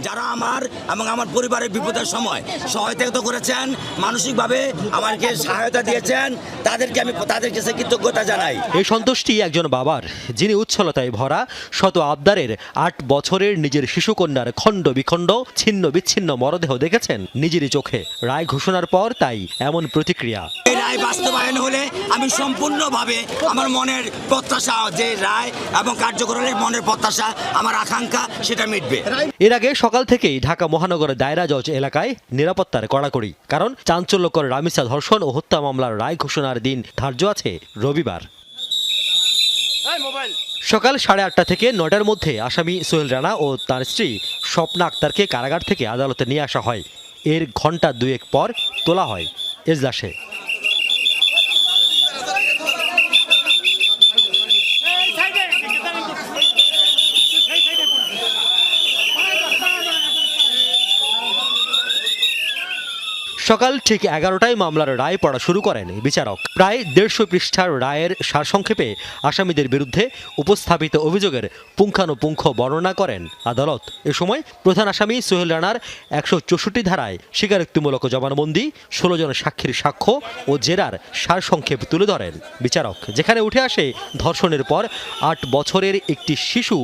যারা আমার এবং আমার পরিবারের বিপদের সময় সহায়তা করেছেন, মানসিকভাবে আমাকে সহায়তা দিয়েছেন, তাদের কাছে কৃতজ্ঞতা জানাই। এই সন্তুষ্টি একজন বাবার, যিনি উচ্ছলতায় ভরা শত আবদারের ৮ বছরের নিজের শিশুকন্যার খণ্ড বিখণ্ড ছিন্ন বিচ্ছিন্ন মরদেহ দেখেছেন নিজেরই চোখে। রায় ঘোষণার পর তাই এমন প্রতিক্রিয়া। এই রায় বাস্তবায়ন হলে আমি সম্পূর্ণভাবে আমার মনের প্রত্যাশা, যে রায় এবং কার্যকর হলে মনের প্রত্যাশা, আমার আকাঙ্ক্ষা সেটা মিটবে। এর আগে সকাল থেকেই ঢাকা মহানগরের দায়রা জজ এলাকায় নিরাপত্তার কড়াকড়ি, কারণ চাঞ্চল্যকর রামিসা ধর্ষণ ও হত্যা মামলার রায় ঘোষণার দিন ধার্য আছে রবিবার। সকাল 8:30 থেকে 9টার মধ্যে আসামি সোহেল রানা ও তার স্ত্রী স্বপ্না আক্তারকে কারাগার থেকে আদালতে নিয়ে আসা হয়। এর ঘণ্টা দুয়েক পর তোলা হয় এজলাসে। সকাল ঠিক 11টায় মামলার রায় পড়া শুরু করেন বিচারক। প্রায় 150 পৃষ্ঠার রায়ের সারসংক্ষেপে আসামিদের বিরুদ্ধে উপস্থাপিত অভিযোগের পুঙ্খানুপুঙ্খ বর্ণনা করেন আদালত। এ সময় প্রধান আসামি সোহেল রানার 164 ধারায় স্বীকারোক্তিমূলক জবানবন্দি, 16 জন সাক্ষীর সাক্ষ্য ও জেরার সারসংক্ষেপ তুলে ধরেন বিচারক, যেখানে উঠে আসে ধর্ষণের পর 8 বছরের একটি শিশু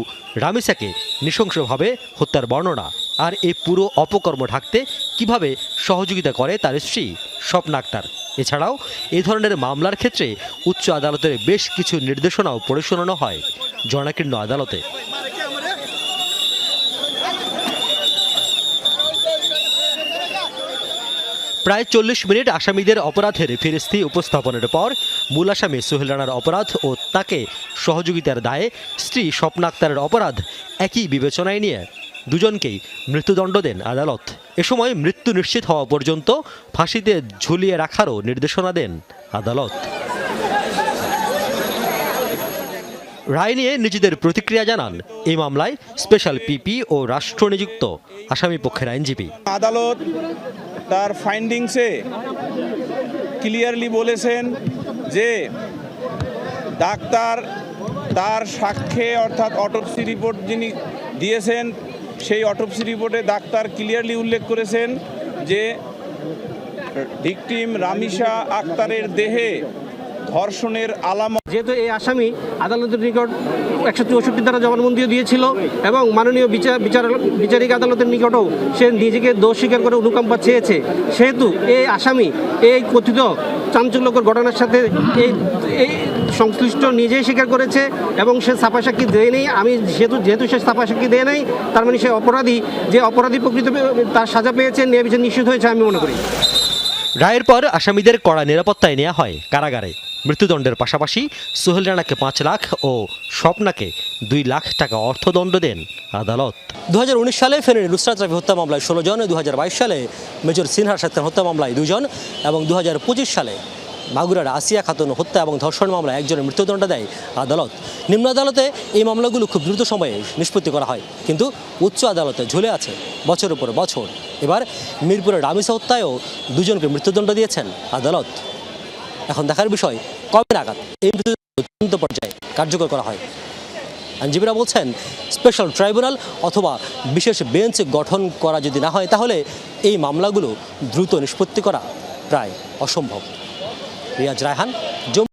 রামিসাকে নৃশংসভাবে হত্যার বর্ণনা, আর এই পুরো অপকর্ম ঢাকতে কিভাবে সহযোগিতা করে তার স্ত্রী স্বপ্না আক্তার। এছাড়াও এই ধরনের মামলার ক্ষেত্রে উচ্চ আদালতের বেশ কিছু নির্দেশনাও পড়ে শোনানো হয় জনাকীর্ণ আদালতে। প্রায় 40 মিনিট আসামিদের অপরাধের ফিরিস্তি উপস্থাপনের পর মূল আসামি সোহেল রানার অপরাধ ও তাকে সহযোগিতার দায়ে স্ত্রী স্বপ্না আক্তারের অপরাধ একই বিবেচনায় নিয়ে দুজনকেই মৃত্যুদণ্ড দেন আদালত। এ সময় মৃত্যু নিশ্চিত হওয়া পর্যন্ত ফাঁসিতে ঝুলিয়ে রাখারও নির্দেশনা দেন আদালত। রায় নিয়ে নিজেদের প্রতিক্রিয়া জানান এই মামলায় স্পেশাল পিপি ও রাষ্ট্রনিযুক্ত আসামি পক্ষের আইনজীবী। আদালত তার ফাইন্ডিংসে ক্লিয়ারলি বলেছেন যে ডাক্তার তার সাক্ষ্যে অর্থাৎ অটোপসি রিপোর্ট যিনি দিয়েছেন, সেই অটোপসি রিপোর্টে ডাক্তার ক্লিয়ারলি উল্লেখ করেছেন যে ভিকটিম রামিসা আক্তারের দেহে ধর্ষণের আলামত। যেহেতু এই আসামি আদালতের নিকট 164 ধারা জবানবন্দিও দিয়েছিল এবং মাননীয় বিচারিক আদালতের নিকটও সে নিজেকে দোষ স্বীকার করে অনুকম্পা চেয়েছে, সেহেতু এই আসামি এই কথিত চাঞ্চল্যকর ঘটনার সাথে এই সংশ্লিষ্ট নিজেই স্বীকার করেছে এবং সে ছাপা সাক্ষী দেয় নেই। আমি যেহেতু সে ছাপা সাক্ষী দেয় নাই, তার মানে সে অপরাধী, যে অপরাধী প্রকৃত তার সাজা পেয়েছে, ন্যায় বিচার নিশ্চিত হয়েছে আমি মনে করি। রায়ের পর আসামিদের কড়া নিরাপত্তায় নেওয়া হয় কারাগারে। মৃত্যুদণ্ডের পাশাপাশি সোহেল রানাকে 5 লাখ ও স্বপ্নাকে 2 লাখ টাকা অর্থদণ্ড দেন আদালত। 2019 সালে ফেনীর নুসরাত রাফি হত্যা মামলায় 16 জন, 2022 সালে মেজর সিনহার সাথে হত্যা মামলায় 2 জন এবং 2025 সালে মাগুরার আসিয়া খাতুন হত্যা এবং ধর্ষণ মামলায় 1 জনের মৃত্যুদণ্ড দেয় আদালত। নিম্ন আদালতে এই মামলাগুলো খুব দ্রুত সময়ে নিষ্পত্তি করা হয়, কিন্তু উচ্চ আদালতে ঝুলে আছে বছরের পর বছর। এবার মিরপুরের রামিসা হত্যায়ও 2 জনকে মৃত্যুদণ্ড দিয়েছেন আদালত। এখন দেখার বিষয় কবে নাগাদ এই মৃত্যুদণ্ড পর্যায়ে কার্যকর করা হয়। আইনজীবীরা বলছেন স্পেশাল ট্রাইব্যুনাল অথবা বিশেষ বেঞ্চ গঠন করা যদি না হয়, তাহলে এই মামলাগুলো দ্রুত নিষ্পত্তি করা প্রায় অসম্ভব। রিয়াজ রায়হান,